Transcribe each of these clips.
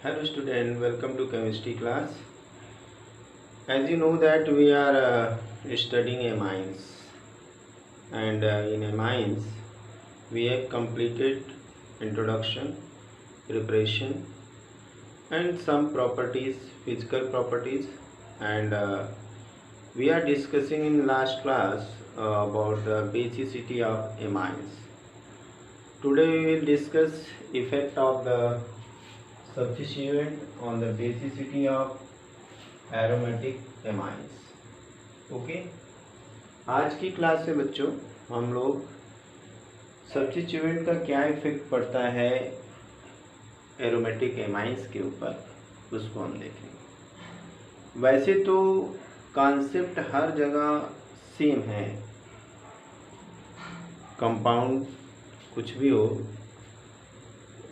Hello student, welcome to chemistry class. As you know that we are studying amines, and in amines we have completed introduction, preparation and some properties, physical properties, and we are discussing in last class about the basicity of amines. Today we will discuss effect of the substituent on the basicity of aromatic amines. Okay, आज की class से बच्चों हम लोग substituent का क्या effect पड़ता है एरोमेटिक एमाइंस के ऊपर, उसको हम देखेंगे। वैसे तो कॉन्सेप्ट हर जगह सेम है, कंपाउंड कुछ भी हो,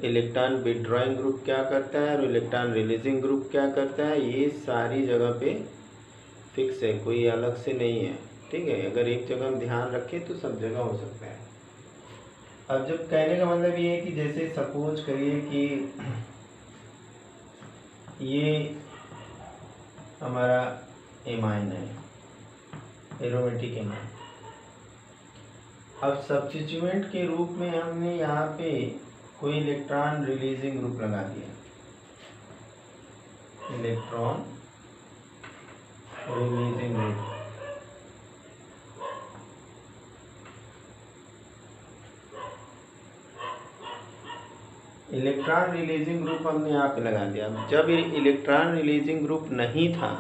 इलेक्ट्रॉन विथड्रॉइंग ग्रुप क्या करता है और इलेक्ट्रॉन रिलीजिंग ग्रुप क्या करता है, ये सारी जगह पे फिक्स है, कोई अलग से नहीं है। ठीक है, अगर एक जगह हम ध्यान रखें तो सब जगह हो सकता है। अब जब कहने का मतलब ये है कि जैसे सपोज करिए कि ये हमारा एमाइन है, एरोमेटिक एमाइन। अब सब्स्टिट्यूएंट के रूप में हमने यहाँ पे कोई इलेक्ट्रॉन रिलीजिंग ग्रुप लगा दिया, electron releasing group. Electron releasing group हमने यहाँ पे लगा दिया। जब इलेक्ट्रॉन रिलीजिंग ग्रुप नहीं था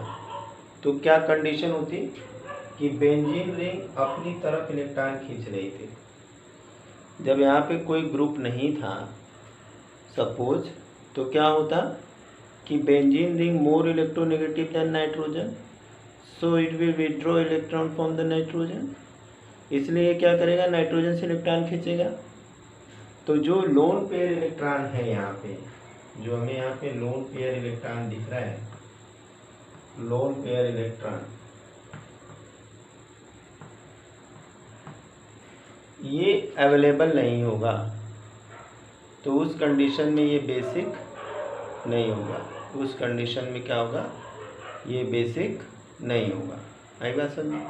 तो क्या कंडीशन होती कि बेंजीन रिंग अपनी तरफ इलेक्ट्रॉन खींच रही थी। जब यहाँ पे कोई ग्रुप नहीं था सपोज, तो क्या होता कि benzene ring more electronegative than nitrogen, so it will withdraw electron from the nitrogen. इसलिए क्या करेगा, नाइट्रोजन से इलेक्ट्रॉन खींचेगा। तो जो लोन पेयर इलेक्ट्रॉन है यहाँ पे, जो हमें यहाँ पे लोन पेयर इलेक्ट्रॉन दिख रहा है, लोन पेयर इलेक्ट्रॉन, ये अवेलेबल नहीं होगा। तो उस कंडीशन में ये बेसिक नहीं होगा। उस कंडीशन में क्या होगा, ये बेसिक नहीं होगा। आई बात समझ।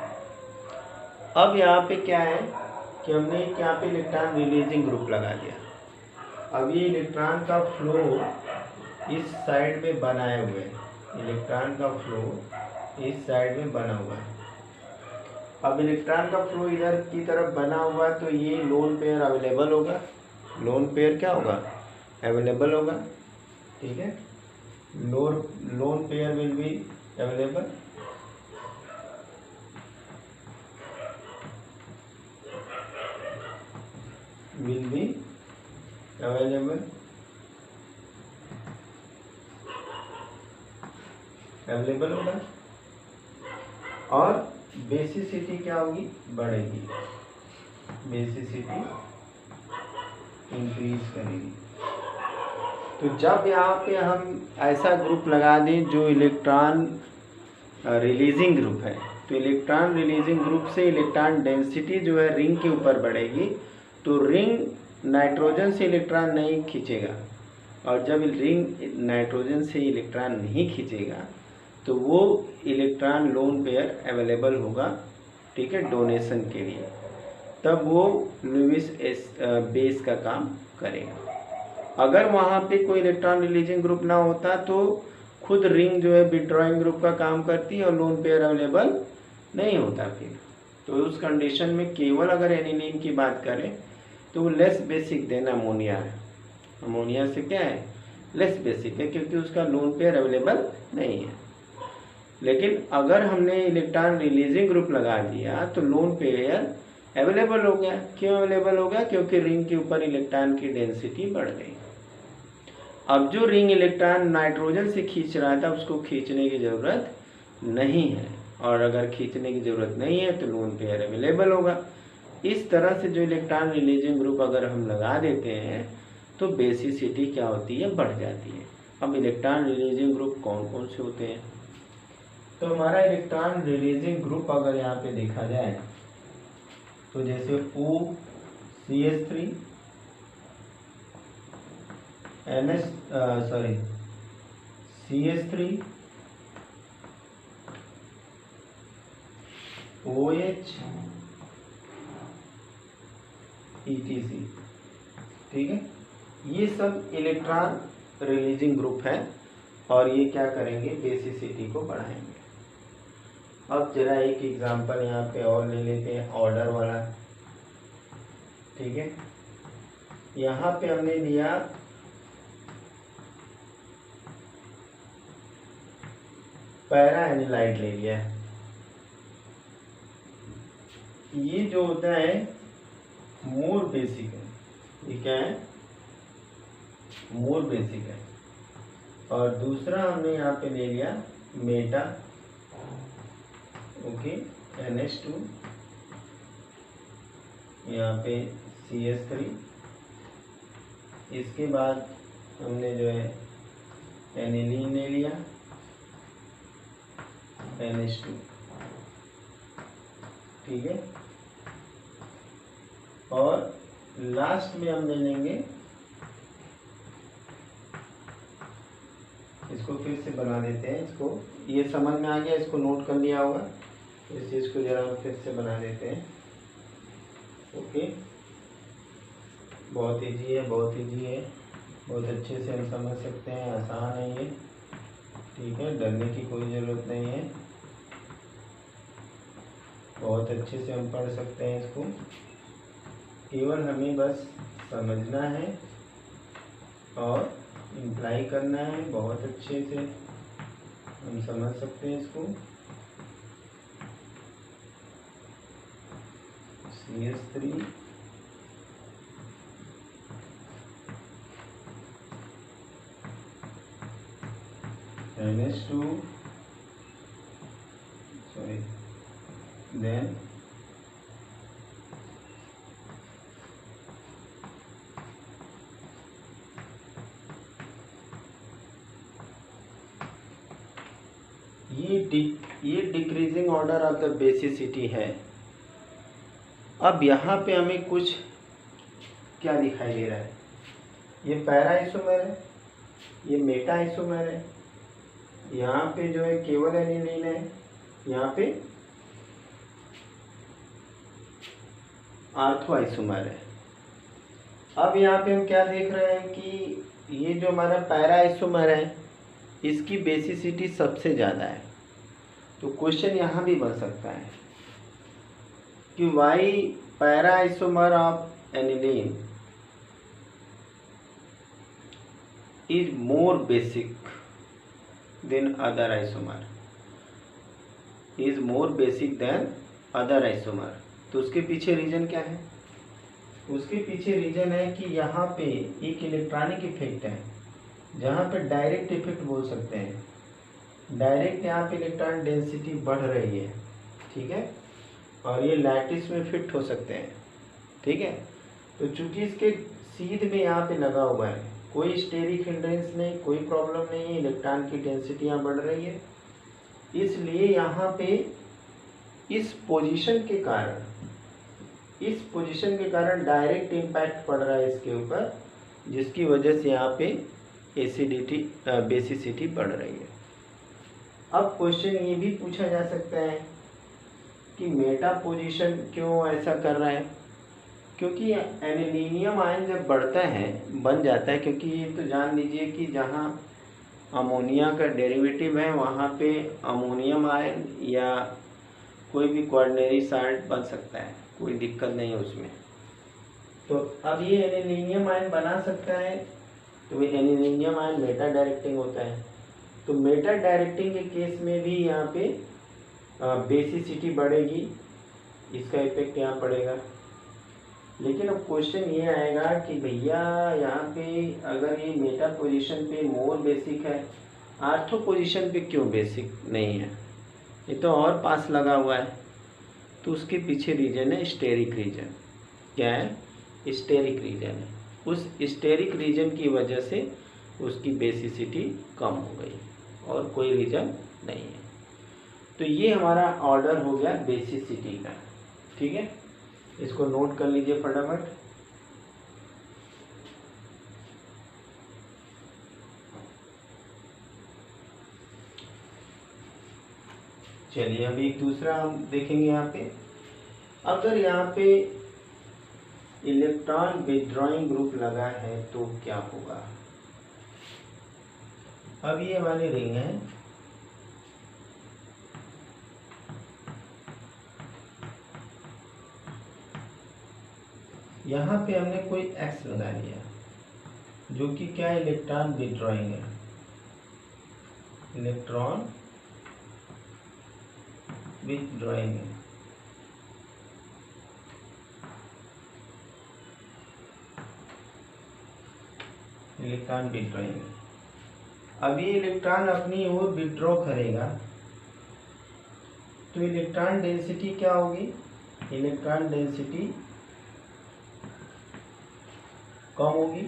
अब यहाँ पे क्या है कि हमने यहाँ पे इलेक्ट्रॉन रिलीजिंग ग्रुप लगा दिया। अब ये इलेक्ट्रॉन का फ्लो इस साइड में बनाए हुए है, इलेक्ट्रॉन का फ्लो इस साइड में बना हुआ है। अब इलेक्ट्रॉन का फ्लो इधर की तरफ बना हुआ, तो ये लोन पेयर अवेलेबल होगा। लोन पेयर क्या होगा, अवेलेबल होगा। ठीक है, lone pair will be available. Will be available, available होगा। और बेसिसिटी क्या होगी, बढ़ेगी, बेसिसिटी इंक्रीज करेगी। तो जब यहाँ पे हम ऐसा ग्रुप लगा दें जो इलेक्ट्रॉन रिलीजिंग ग्रुप है, तो इलेक्ट्रॉन रिलीजिंग ग्रुप से इलेक्ट्रॉन डेंसिटी जो है रिंग के ऊपर बढ़ेगी। तो रिंग नाइट्रोजन से इलेक्ट्रॉन नहीं खींचेगा, और जब रिंग नाइट्रोजन से इलेक्ट्रॉन नहीं खींचेगा तो वो इलेक्ट्रॉन लोन पेयर अवेलेबल होगा। ठीक है, डोनेशन के लिए, तब वो लुईस बेस का काम करेगा। अगर वहाँ पे कोई इलेक्ट्रॉन रिलीजिंग ग्रुप ना होता तो खुद रिंग जो है विथड्रॉइंग ग्रुप का काम करती और लोन पेयर अवेलेबल नहीं होता फिर। तो उस कंडीशन में केवल अगर एनिलीन की बात करें तो वो लेस बेसिक देन अमोनिया है। अमोनिया से क्या है, लेस बेसिक है, क्योंकि उसका लोन पेयर अवेलेबल नहीं है। लेकिन अगर हमने इलेक्ट्रॉन रिलीजिंग ग्रुप लगा दिया तो लोन पेयर अवेलेबल हो गया। क्यों अवेलेबल हो गया, क्योंकि रिंग के ऊपर इलेक्ट्रॉन की डेंसिटी बढ़ गई। अब जो रिंग इलेक्ट्रॉन नाइट्रोजन से खींच रहा था उसको खींचने की ज़रूरत नहीं है, और अगर खींचने की ज़रूरत नहीं है तो लोन पेयर अवेलेबल होगा। इस तरह से जो इलेक्ट्रॉन रिलीजिंग ग्रुप अगर हम लगा देते हैं तो बेसिसिटी क्या होती है, बढ़ जाती है। अब इलेक्ट्रॉन रिलीजिंग ग्रुप कौन कौन से होते हैं, तो हमारा इलेक्ट्रॉन रिलीजिंग ग्रुप अगर यहाँ पे देखा जाए तो जैसे OCH3 NH CH3 OH ETC। ठीक है, ये सब इलेक्ट्रॉन रिलीजिंग ग्रुप है और ये क्या करेंगे, बेसिसिटी को बढ़ाएंगे। अब जरा एक एग्जांपल यहाँ पे और ले लेते हैं ऑर्डर वाला। ठीक है, यहाँ पे हमने लिया पैरा एनिलाइड ले लिया। ये जो होता है मोर बेसिक है, ये क्या है, मोर बेसिक है। और दूसरा हमने यहाँ पे ले लिया मेटा, ओके, NH2, यहाँ पे CH3। इसके बाद हमने जो है एनिलीन ले लिया, NH2। ठीक है, और लास्ट में हम ले लेंगे, इसको फिर से बना देते हैं। इसको, ये समझ में आ गया, इसको नोट कर लिया होगा। इस चीज़ को जरा फिर से बना देते हैं। ओके, बहुत ईजी है, बहुत ईजी है, बहुत अच्छे से हम समझ सकते हैं, आसान है ये। ठीक है, डरने की कोई ज़रूरत नहीं है, बहुत अच्छे से हम पढ़ सकते हैं इसको। केवल हमें बस समझना है और इम्प्लाई करना है, बहुत अच्छे से हम समझ सकते हैं इसको। CH3 NH2, sorry, then ये decreasing order of the basicity है। अब यहाँ पे हमें कुछ क्या दिखाई दे रहा है, ये पैरा आइसोमर है, ये मेटा आइसोमर है, यहाँ पे जो है केवल एनिलीन है, यहाँ पे आर्थो आइसोमर है। अब यहाँ पे हम क्या देख रहे हैं कि ये जो हमारा पैरा आइसोमर है, इसकी बेसिसिटी सबसे ज़्यादा है। तो क्वेश्चन यहाँ भी बन सकता है कि why para isomer of aniline is more basic than other isomer, is more basic than other isomer। तो उसके पीछे रीजन क्या है, उसके पीछे रीजन है कि यहाँ पे एक इलेक्ट्रॉनिक इफेक्ट है, जहाँ पे डायरेक्ट इफेक्ट बोल सकते हैं, डायरेक्ट यहाँ पे इलेक्ट्रॉन डेंसिटी बढ़ रही है। ठीक है, और ये लैटिस में फिट हो सकते हैं। ठीक है, तो चूंकि इसके सीध में यहाँ पे लगा हुआ है, कोई स्टेरिक हिंड्रेंस नहीं, कोई प्रॉब्लम नहीं है, इलेक्ट्रॉन की डेंसिटी यहाँ बढ़ रही है, इसलिए यहाँ पे इस पोजीशन के कारण डायरेक्ट इम्पैक्ट पड़ रहा है इसके ऊपर, जिसकी वजह से यहाँ पे एसिडिटी बेसिसिटी बढ़ रही है। अब क्वेश्चन ये भी पूछा जा सकता है कि मेटा पोजीशन क्यों ऐसा कर रहा है, क्योंकि एल्युमिनियम आयन जब बढ़ता है, बन जाता है, क्योंकि ये तो जान लीजिए कि जहाँ अमोनिया का डेरिवेटिव है वहाँ पे अमोनियम आयन या कोई भी क्वार्टनरी साल्ट बन सकता है, कोई दिक्कत नहीं है उसमें। तो अब ये एल्युमिनियम आयन बना सकता है, तो ये एल्युमिनियम आयन मेटा डायरेक्टिंग होता है। तो मेटा डायरेक्टिंग के केस में भी यहाँ पे बेसिसिटी बढ़ेगी, इसका इफेक्ट यहाँ पड़ेगा। लेकिन अब क्वेश्चन ये आएगा कि भैया यहाँ पे अगर ये मेटा पोजीशन पे मोर बेसिक है, आर्थो पोजीशन पे क्यों बेसिक नहीं है, ये तो और पास लगा हुआ है। तो उसके पीछे रीजन है स्टेरिक रीजन। क्या है, स्टेरिक रीजन है। उस स्टेरिक रीजन की वजह से उसकी बेसिसिटी कम हो गई और कोई रीजन नहीं है। तो ये हमारा ऑर्डर हो गया बेसिसिटी का। ठीक है, इसको नोट कर लीजिए फटाफट। चलिए अभी एक दूसरा हम देखेंगे यहाँ पे। अगर यहाँ पे इलेक्ट्रॉन विथड्रॉइंग ग्रुप लगा है तो क्या होगा। अब ये वाली रिंग है, यहाँ पे हमने कोई एक्स लगा लिया जो कि क्या है, इलेक्ट्रॉन विथड्रॉइंग है। इलेक्ट्रॉन विथड्रॉइंग है। इलेक्ट्रॉन विथड्रॉइंग है। अब ये इलेक्ट्रॉन अपनी ओर विथड्रॉ करेगा तो इलेक्ट्रॉन डेंसिटी क्या होगी, इलेक्ट्रॉन डेंसिटी कम होगी।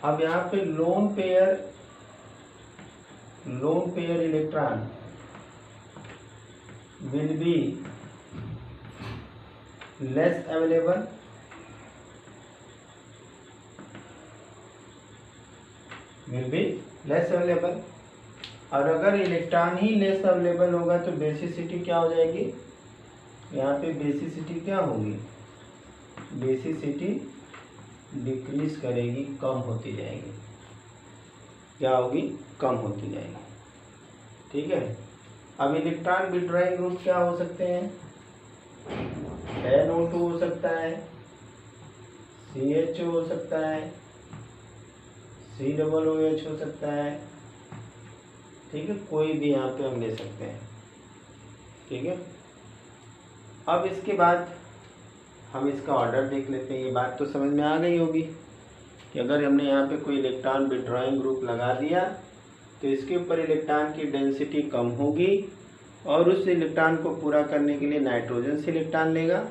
अब यहाँ पे lone pair electron will be less available, और अगर इलेक्ट्रॉन ही लेस अवेलेबल होगा तो बेसिसिटी क्या हो जाएगी, यहाँ पे बेसिसिटी क्या होगी, बेसिसिटी डिक्रीज करेगी, कम होती जाएगी। क्या होगी, कम होती जाएगी। ठीक है। अब इलेक्ट्रॉन विथड्रॉइंग ग्रुप क्या हो सकते हैं, NO2 हो सकता है, CH हो सकता है, COOH हो सकता है। ठीक है, कोई भी यहाँ पे हम ले सकते हैं। ठीक है। अब इसके बाद हम इसका ऑर्डर देख लेते हैं। ये बात तो समझ में आ गई होगी कि अगर हमने यहाँ पे कोई इलेक्ट्रॉन विथड्रॉइंग ग्रुप लगा दिया तो इसके ऊपर इलेक्ट्रॉन की डेंसिटी कम होगी और उस इलेक्ट्रॉन को पूरा करने के लिए नाइट्रोजन से इलेक्ट्रॉन लेगा,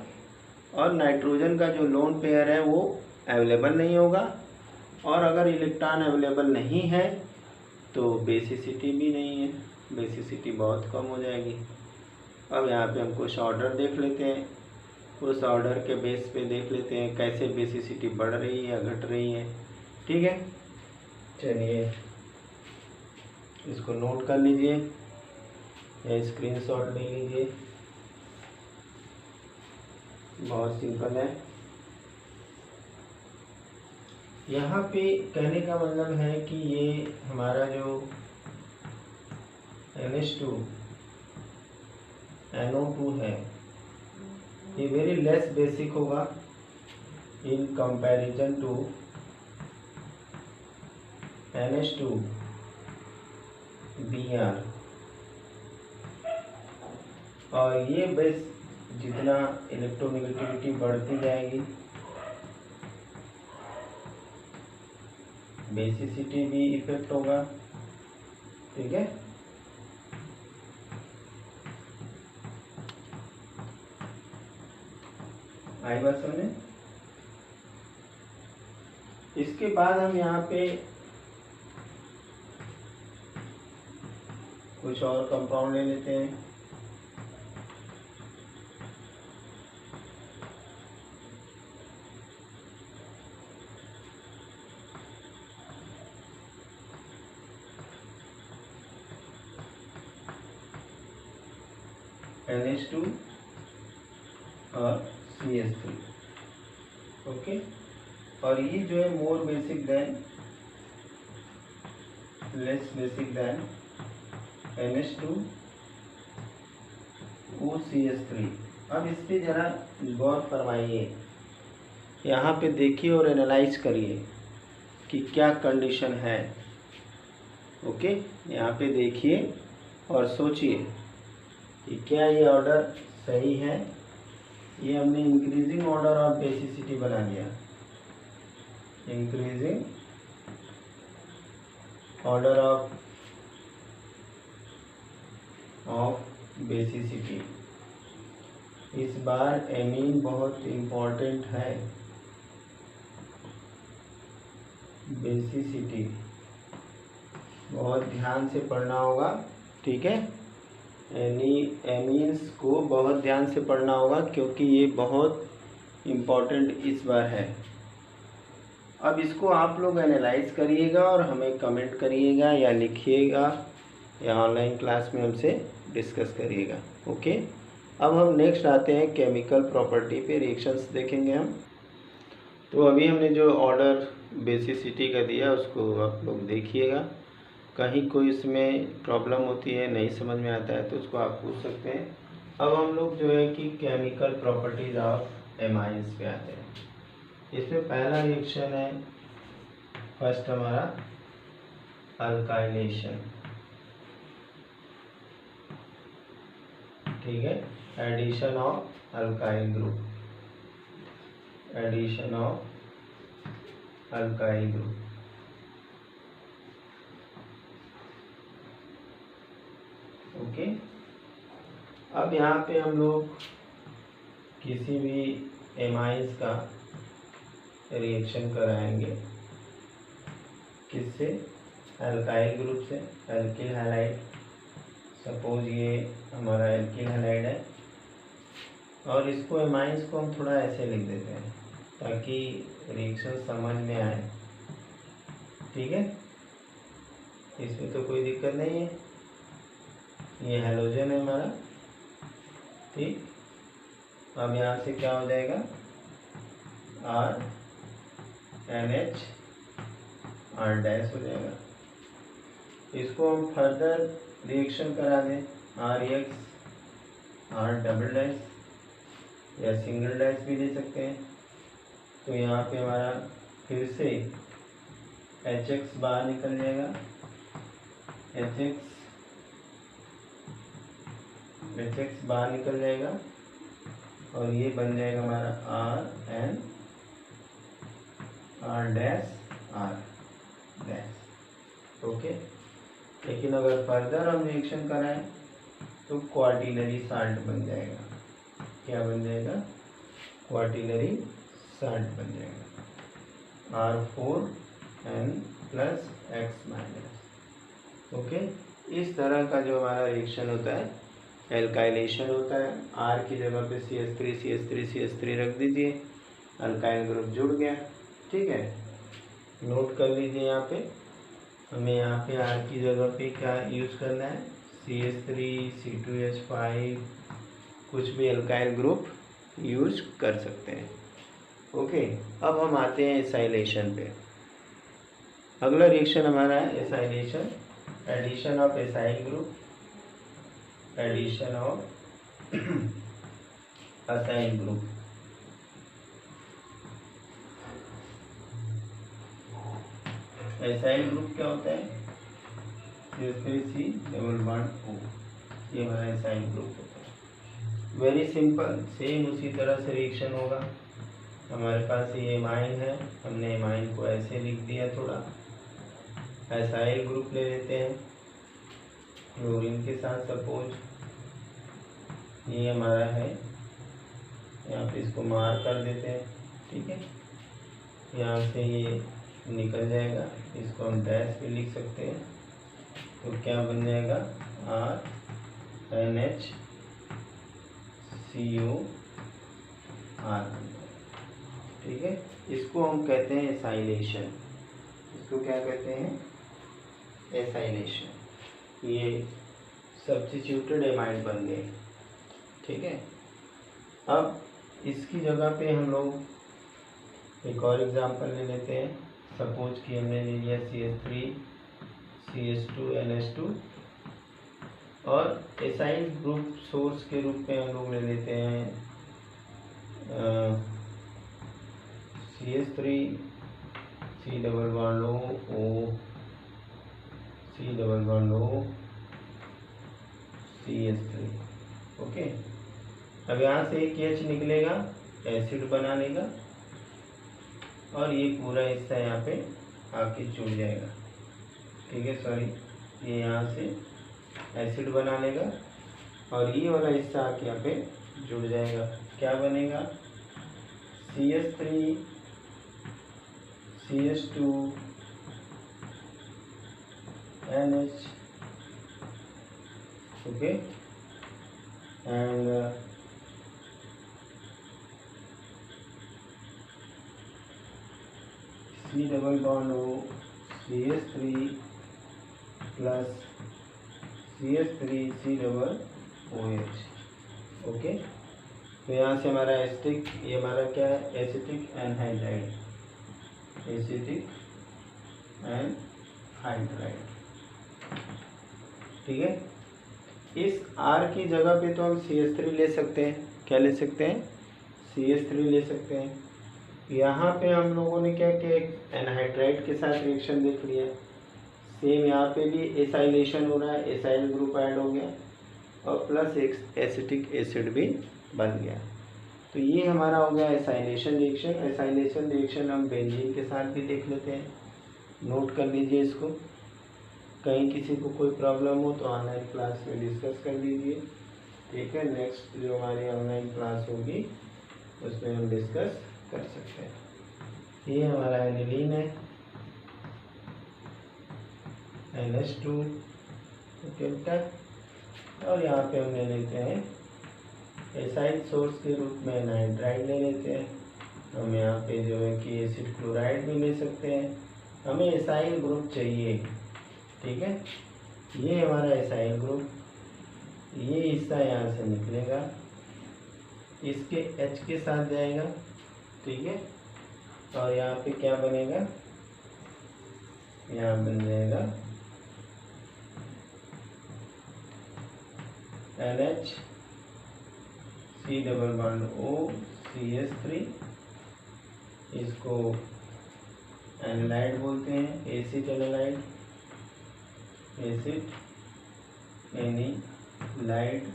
और नाइट्रोजन का जो लोन पेयर है वो अवेलेबल नहीं होगा, और अगर इलेक्ट्रॉन अवेलेबल नहीं है तो बेसिसिटी भी नहीं है, बेसिसिटी बहुत कम हो जाएगी। अब यहाँ पे हम कुछ ऑर्डर देख लेते हैं, उस ऑर्डर के बेस पे देख लेते हैं कैसे बेसिसिटी बढ़ रही है या घट रही है। ठीक है, चलिए इसको नोट कर लीजिए या स्क्रीनशॉट ले लीजिए, बहुत सिंपल है। यहाँ पे कहने का मतलब है कि ये हमारा जो NH2 NO2 है ये वेरी लेस बेसिक होगा in comparison to NH2 Br, और ये बेस जितना इलेक्ट्रोनेगेटिविटी बढ़ती जाएगी बेसिसिटी भी इफेक्ट होगा। ठीक है, आई बात समझे। इसके बाद हम यहाँ पे कुछ और कंपाउंड ले लेते हैं। NH2 और CH3। ओके, और ये जो है more basic than less basic than NH2 OCH3। अब इस पे जरा गौर फरमाइए, यहाँ पे देखिए और एनालाइज करिए कि क्या कंडीशन है। ओके, यहाँ पे देखिए और सोचिए कि क्या ये ऑर्डर सही है। ये हमने इंक्रीजिंग ऑर्डर ऑफ बेसिसिटी बना लिया, इंक्रीजिंग ऑर्डर ऑफ बेसिसिटी। इस बार एमीन बहुत इम्पोर्टेंट है, बेसिसिटी बहुत ध्यान से पढ़ना होगा। ठीक है, एमीन्स को बहुत ध्यान से पढ़ना होगा क्योंकि ये बहुत इम्पोर्टेंट इस बार है। अब इसको आप लोग एनालाइज करिएगा और हमें कमेंट करिएगा या लिखिएगा या ऑनलाइन क्लास में हमसे डिस्कस करिएगा। ओके, अब हम नेक्स्ट आते हैं केमिकल प्रॉपर्टी पे, रिएक्शंस देखेंगे हम। तो अभी हमने जो ऑर्डर बेसिसिटी का दिया उसको आप लोग देखिएगा, कहीं कोई इसमें प्रॉब्लम होती है, नहीं समझ में आता है तो उसको आप पूछ सकते हैं। अब हम लोग जो है कि केमिकल प्रॉपर्टीज ऑफ एमाइंस पे आते हैं। इसमें पहला रिएक्शन है, फर्स्ट हमारा अल्काइलेशन, ठीक है, addition of alkyl group, addition of alkyl group. Okay, अब यहाँ पे हम लोग किसी भी एमाइंस का रिएक्शन कराएंगे, किससे, अल्काइल ग्रुप से, एल्किल हैलाइड। सपोज ये हमारा एल्किल हैलाइड है और इसको एमाइंस को हम थोड़ा ऐसे लिख देते हैं ताकि रिएक्शन समझ में आए, ठीक है। इसमें तो कोई दिक्कत नहीं है, ये हैलोजन है हमारा, ठीक। अब यहाँ से क्या हो जाएगा, R N H R dash हो जाएगा। इसको हम फर्दर रिएक्शन करा दें, R X R double dash या सिंगल डैश भी दे सकते हैं। तो यहाँ पे हमारा फिर से एच एक्स बाहर निकल जाएगा, एच एक्स बाहर निकल जाएगा और ये बन जाएगा हमारा R N R dash R dash. Okay, लेकिन अगर फर्दर हम रिएक्शन कराएं तो क्वार्टिलरी साल्ट बन जाएगा। क्या बन जाएगा, क्वार्टिलरी साल्ट बन जाएगा, R4N plus x minus. Okay, इस तरह का जो हमारा रिएक्शन होता है एल्काइलेशन होता है। R की जगह पे CH3 रख दीजिए, अल्काइल ग्रुप जुड़ गया, ठीक है। नोट कर लीजिए यहाँ पे, हमें यहाँ पे R की जगह पे क्या यूज़ करना है, CH3 C2H5, कुछ भी अल्काइल ग्रुप यूज कर सकते हैं। ओके, अब हम आते हैं एसाइलेशन पे। अगला रिएक्शन हमारा है acylation, addition of acyl group, addition of acyl group. Acyl group क्या होता है, C डबल बॉन्ड O, ये हमारा एसाइल ग्रुप होता है। वेरी सिंपल, सेम उसी तरह से रिएक्शन होगा। हमारे पास ये एमाइन है, हमने एमाइन को ऐसे लिख दिया, थोड़ा एसाइल ग्रुप ले लेते हैं क्लोरीन के साथ। सपोज ये हमारा है, यहाँ पे इसको मार कर देते हैं, ठीक है। यहाँ से ये निकल जाएगा, इसको हम डैश भी लिख सकते हैं। तो क्या बन जाएगा, RNH CO R, ठीक है। इसको हम कहते हैं एसाइलेशन, इसको क्या कहते हैं, एसाइलेशन। ये सब्स्टिट्यूटेड एमाइड बन गए, ठीक है। अब इसकी जगह पे हम लोग एक और एग्जांपल ले लेते हैं। सपोज कि हमने ले लिया CH3 CH2 NH2 और एसाइल ग्रुप सोर्स के रूप में हम लोग ले लेते हैं CH3 C double bond O C double bond O CH3। Okay, अब यहाँ से एक H निकलेगा, एसिड बना लेगा और ये पूरा हिस्सा यहाँ पे आके जुड़ जाएगा, ठीक है। सॉरी, ये यहाँ से एसिड बना लेगा और ये वाला हिस्सा आके यहाँ पे जुड़ जाएगा। क्या बनेगा, CH3 CH2 NH, okay, and C double bond O CH3 plus CH3COOH। Okay, तो यहाँ से हमारा एसिटिक, ये हमारा क्या है, एसिटिक एनहाइड्राइड, एसिटिक एनहाइड्राइड। ठीक है, इस R की जगह पे तो हम CH3 ले सकते हैं। क्या ले सकते हैं, CH3 ले सकते हैं। यहाँ पे हम लोगों ने क्या किया, एक एनहाइड्राइड के साथ रिएक्शन देख लिया। सेम यहाँ पे भी एसाइलेशन हो रहा है, एसाइल ग्रुप ऐड हो गया और प्लस एक एसिटिक एसिड भी बन गया। तो ये हमारा हो गया एसाइलेशन रिएक्शन। एसाइलेशन रिएक्शन हम बेंजीन के साथ भी देख लेते हैं, नोट कर लीजिए इसको। कहीं किसी को कोई प्रॉब्लम हो तो ऑनलाइन क्लास में डिस्कस कर लीजिए। ठीक है, नेक्स्ट जो हमारी ऑनलाइन क्लास होगी उसमें हम डिस्कस कर सकते हैं। ये हमारा एनिलीन है, NH2, ओके बेटा। और यहाँ पे हम ले लेते हैं एसाइल सोर्स के रूप में एनहाइड्राइड ले लेते हैं। हम यहाँ पे जो है कि एसिड क्लोराइड भी ले सकते हैं, हमें एसाइल ग्रुप चाहिए। ठीक है, ये हमारा एसाइल ग्रुप, ये हिस्सा यहाँ से निकलेगा, इसके H के साथ जाएगा। ठीक है, और यहाँ पे क्या बनेगा, यहाँ बन जाएगा NH C++O CH3, इसको एनालाइड बोलते हैं, acid analyte, acid analyte.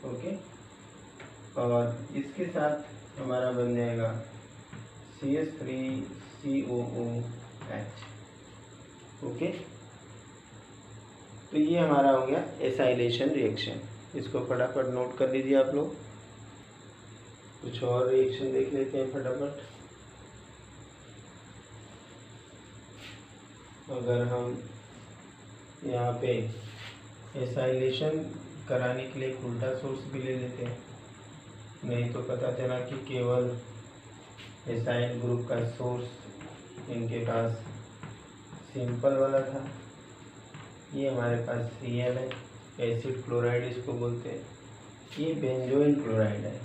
Okay, और इसके साथ हमारा बन जाएगा CH3COOH। ओके, तो ये हमारा हो गया एसाइलेशन रिएक्शन। इसको फटाफट नोट कर लीजिए आप लोग। कुछ और रिएक्शन देख लेते हैं फटाफट। अगर हम यहाँ पे एसाइलेशन कराने के लिए एक उल्टा सोर्स भी ले लेते हैं, नहीं तो पता चला कि केवल एसाइल ग्रुप का सोर्स इनके पास सिंपल वाला था। ये हमारे पास Cl है, एसिड क्लोराइड इसको बोलते हैं। ये बेंजोइल क्लोराइड है,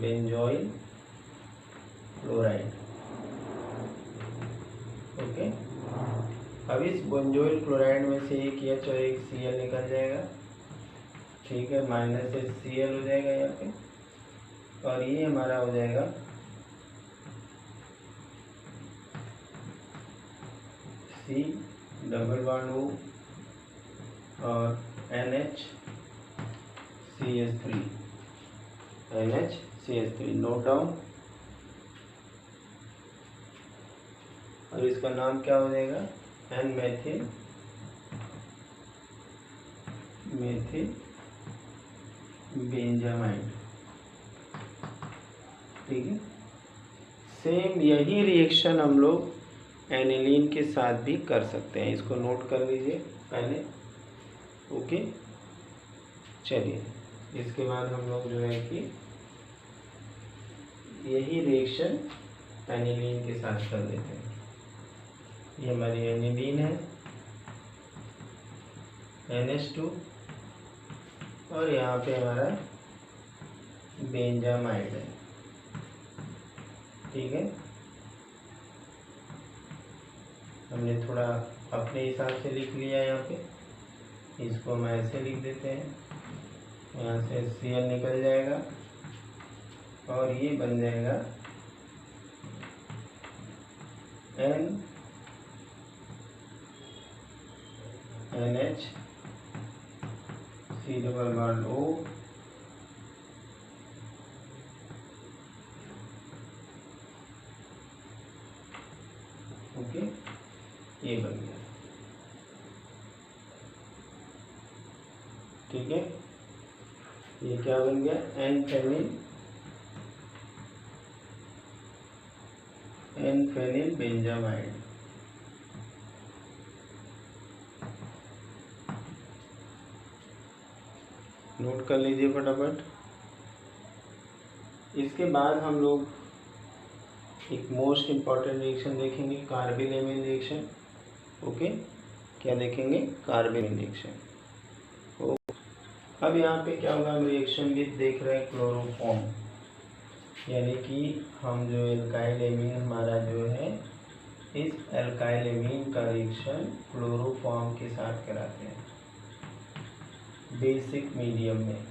बेंजोइल क्लोराइड। ओके, अब इस बेंजोइल क्लोराइड में से एक H और एक Cl निकल जाएगा। ठीक है, -Cl हो जाएगा यहाँ पे, और ये हमारा हो जाएगा C++O और NHCH3 नोट डाउन। और इसका नाम क्या हो जाएगा, N-मेथिल बेंजामाइड। ठीक है, सेम यही रिएक्शन हम लोग एनिलीन के साथ भी कर सकते हैं, इसको नोट कर लीजिए पहले। ओके, चलिए इसके बाद हम लोग जो है कि यही रिएक्शन एनिलीन के साथ कर लेते हैं। ये हमारी एनिलीन है, NH2, और यहाँ पे हमारा बेंजामाइड है। ठीक है, हमने थोड़ा अपने हिसाब से लिख लिया यहाँ पे, इसको हम ऐसे लिख देते हैं। यहाँ से Cl निकल जाएगा और ये बन जाएगा NHC++O ओके, ये बन गया। ठीक है, ये क्या बन गया, एन-फेनिल बेंजामाइड। नोट कर लीजिए फटाफट। इसके बाद हम लोग एक मोस्ट इम्पॉर्टेंट रिएक्शन देखेंगे, कार्बिल एमीन रिएक्शन। ओके, क्या देखेंगे, कार्बन रिएक्शन। अब यहाँ पे क्या होगा, हम रिएक्शन विद देख रहे हैं क्लोरोफॉर्म, यानी कि हम जो एल्काइल एमीन हमारा जो है, इस एल्काइल एमीन का रिएक्शन क्लोरोफॉर्म के साथ कराते हैं बेसिक मीडियम में।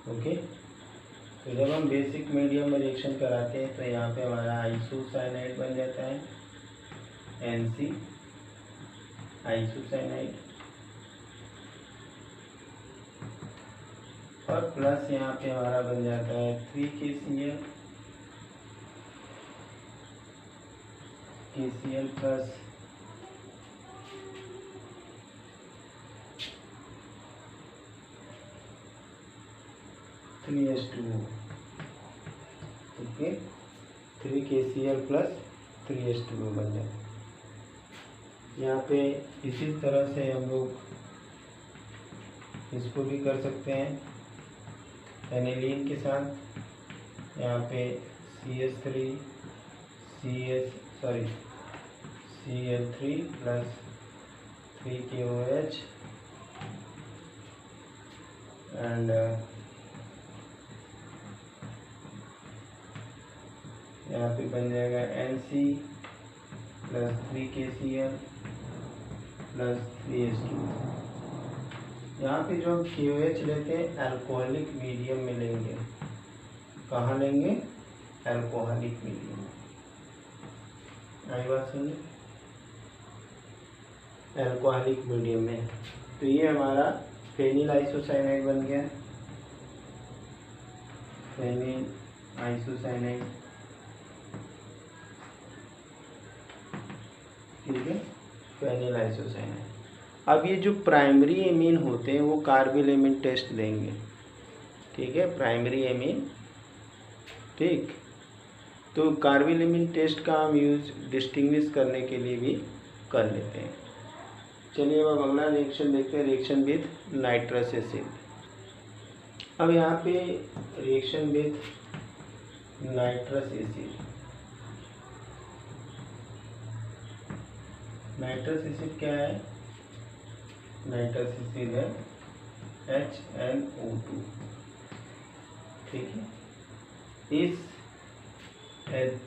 ओके, तो जब हम बेसिक मीडियम में रिएक्शन कराते हैं तो यहाँ पे हमारा आइसोसाइनाइड बन जाता है, NC आइसोसाइनाइड, और प्लस यहाँ पे हमारा बन जाता है 3KCl plus (3H2O). Okay, 3KCl plus 3H2O बन जाता है। यहाँ पे इसी तरह से हम लोग इसको भी कर सकते हैं एनिलीन के साथ। यहाँ पे Cl3 प्लस 3KOH एंड यहाँ पे बन जाएगा NC plus 3KCl plus 3H2। यहाँ पे जो हम KOH लेते हैं अल्कोहलिक मीडियम में लेंगे। कहाँ लेंगे, अल्कोहलिक मीडियम में। आई बात सुनिए, अल्कोहलिक मीडियम में। तो ये हमारा फेनिल आइसोसाइनाइड बन गया, फेनिल आइसोसाइनाइड। ठीक है, फेनिल आइसोसाइनाइड। अब ये जो प्राइमरी एमीन होते हैं वो कार्बिल एमीन टेस्ट देंगे। ठीक है, प्राइमरी एमीन। ठीक, तो कार्बिल एमीन टेस्ट का हम यूज डिस्टिंग्विश करने के लिए भी कर लेते हैं। चलिए अब अगला रिएक्शन देखते हैं, रिएक्शन विद नाइट्रस एसिड। अब यहाँ पे reaction with nitrous acid, nitrous acid क्या है, नाइट्रस एसिड है HNO2। ठीक है, इस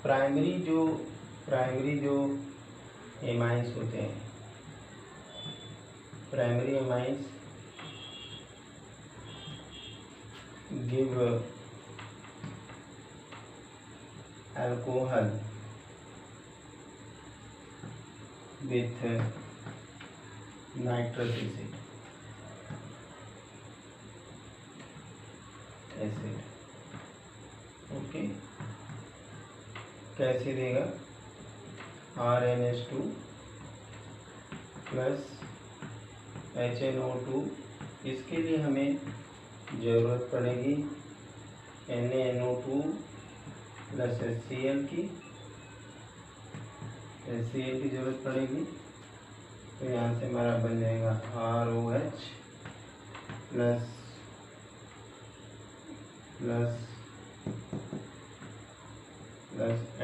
प्राइमरी जो एमाइंस होते हैं, primary amines give alcohol with nitrous acid। Okay, कैसे देगा, RNH2 प्लस HNO2। इसके लिए हमें ज़रूरत पड़ेगी NaNO2 प्लस HCl की ज़रूरत पड़ेगी। तो यहाँ से हमारा बन जाएगा ROH plus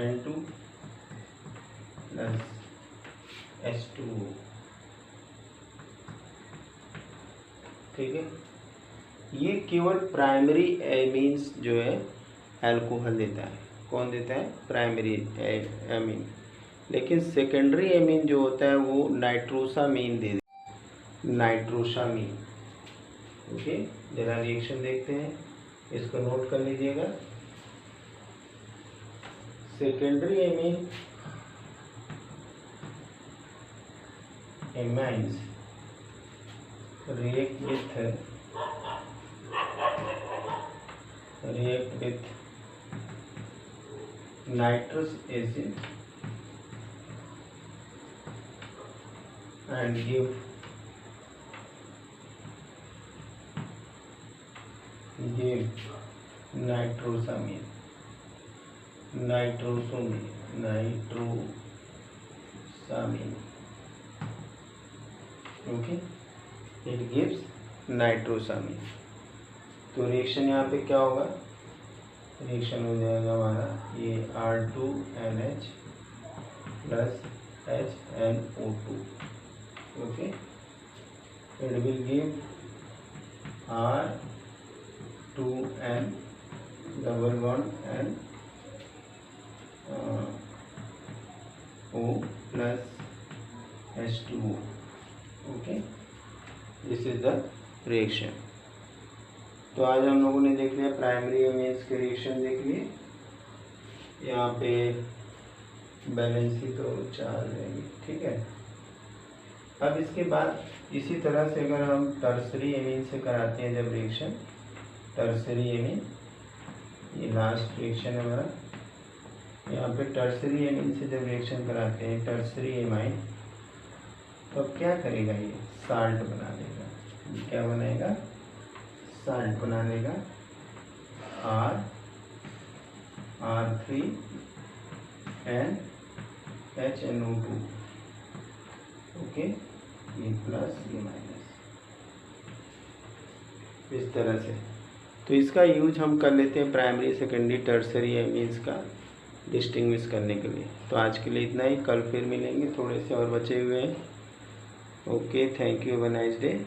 N2 plus H2O। ठीक है, ये केवल प्राइमरी एमीन्स जो है अल्कोहल देता है। कौन देता है, प्राइमरी एमीन। लेकिन सेकेंडरी एमीन जो होता है वो नाइट्रोसामीन दे देता है, नाइट्रोसामीन। ओके, जरा रिएक्शन देखते हैं, इसको नोट कर लीजिएगा। Secondary amine amines react with nitrous acid and give nitrosamine, okay, it gives nitrosamine। तो रिएक्शन यहाँ पे क्या होगा, रिएक्शन हो जाएगा हमारा ये R2NH plus HNO2। Okay, it will give R2N double bond and O plus H2O. Okay, this is the reaction. तो आज हम लोगों ने देख लिया प्राइमरी एमीन्स के रिएक्शन देख लिए। यहाँ पे बैलेंसी तो 4 रहेगी, ठीक है। अब इसके बाद इसी तरह से अगर हम टर्सरी एमीन से कराते हैं जब रिएक्शन, टर्सरी एमीन, ये लास्ट रिएक्शन है हमारा, यहाँ पे टर्सरी एमीन से जब रिएक्शन कराते हैं टर्सरी एमाइन, तो अब क्या करेगा, ये साल्ट बना देगा। क्या बनाएगा, साल्ट बना देगा, R3NHNO2, ओके, ये प्लस ये माइनस, इस तरह से। तो इसका यूज हम कर लेते हैं प्राइमरी सेकेंडरी टर्सरी एमीन्स का डिस्टिंग्विश करने के लिए। तो आज के लिए इतना ही, कल फिर मिलेंगे, थोड़े से और बचे हुए हैं। Okay, thank you, have a nice day.